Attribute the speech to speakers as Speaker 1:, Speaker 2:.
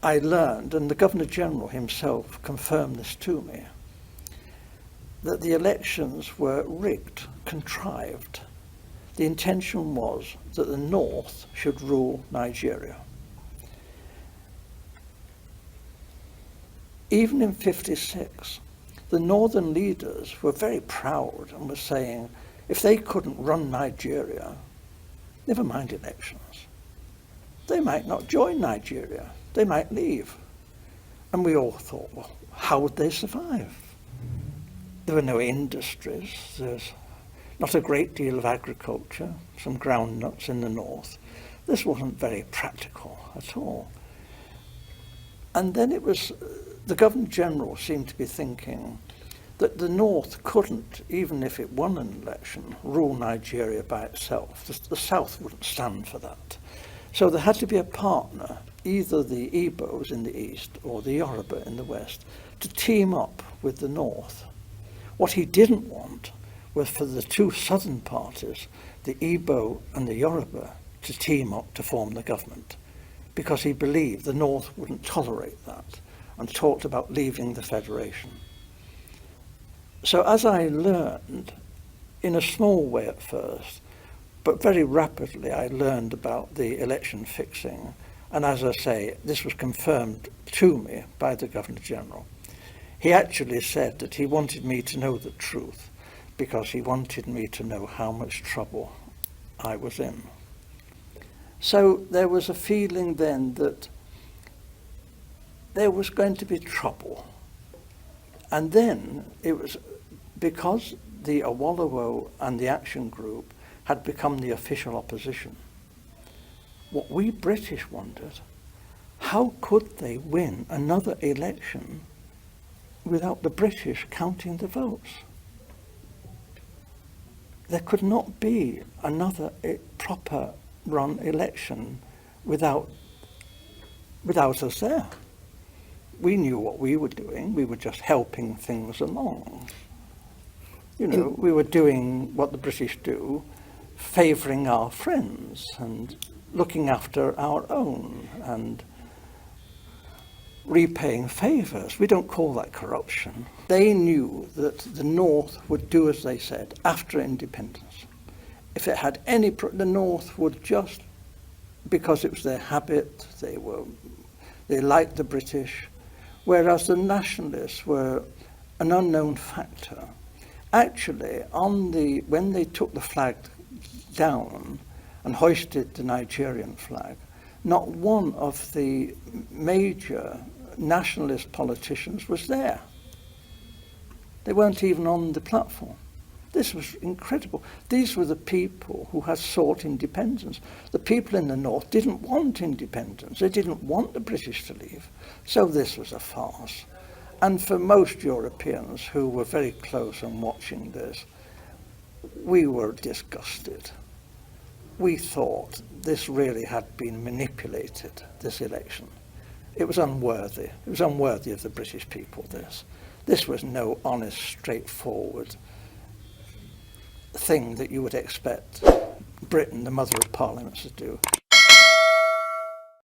Speaker 1: I learned, and the Governor-General himself confirmed this to me, that the elections were rigged, contrived. The intention was that the North should rule Nigeria. Even in '56, the Northern leaders were very proud and were saying, if they couldn't run Nigeria, never mind elections. They might not join Nigeria. They might leave. And we all thought, well, how would they survive? There were no industries. There's not a great deal of agriculture, some groundnuts in the north. This wasn't very practical at all. And then it was, the Governor-General seemed to be thinking that the North couldn't, even if it won an election, rule Nigeria by itself. The South wouldn't stand for that. So there had to be a partner, either the Igbos in the east or the Yoruba in the west, to team up with the North. What he didn't want was for the two southern parties, the Igbo and the Yoruba, to team up to form the government, because he believed the North wouldn't tolerate that and talked about leaving the federation. So as I learned, in a small way at first, but very rapidly I learned about the election fixing, and as I say, this was confirmed to me by the Governor-General. He actually said that he wanted me to know the truth because he wanted me to know how much trouble I was in. So there was a feeling then that there was going to be trouble. And then it was because the Awolowo and the Action Group had become the official opposition. What we British wondered, how could they win another election without the British counting the votes? There could not be another proper run election without us there. We knew what we were doing. We were just helping things along. You know, we were doing what the British do, favouring our friends and looking after our own and repaying favours. We don't call that corruption. They knew that the North would do as they said after independence. If it had any, the North would just, because it was their habit, they liked the British, whereas the nationalists were an unknown factor. Actually, when they took the flag down and hoisted the Nigerian flag, not one of the major nationalist politicians was there. They weren't even on the platform. This was incredible. These were the people who had sought independence. The people in the North didn't want independence. They didn't want the British to leave. So this was a farce. And for most Europeans who were very close and watching this, we were disgusted. We thought this really had been manipulated, this election. It was unworthy. It was unworthy of the British people, this. This was no honest, straightforward thing that you would expect Britain, the mother of parliaments, to do.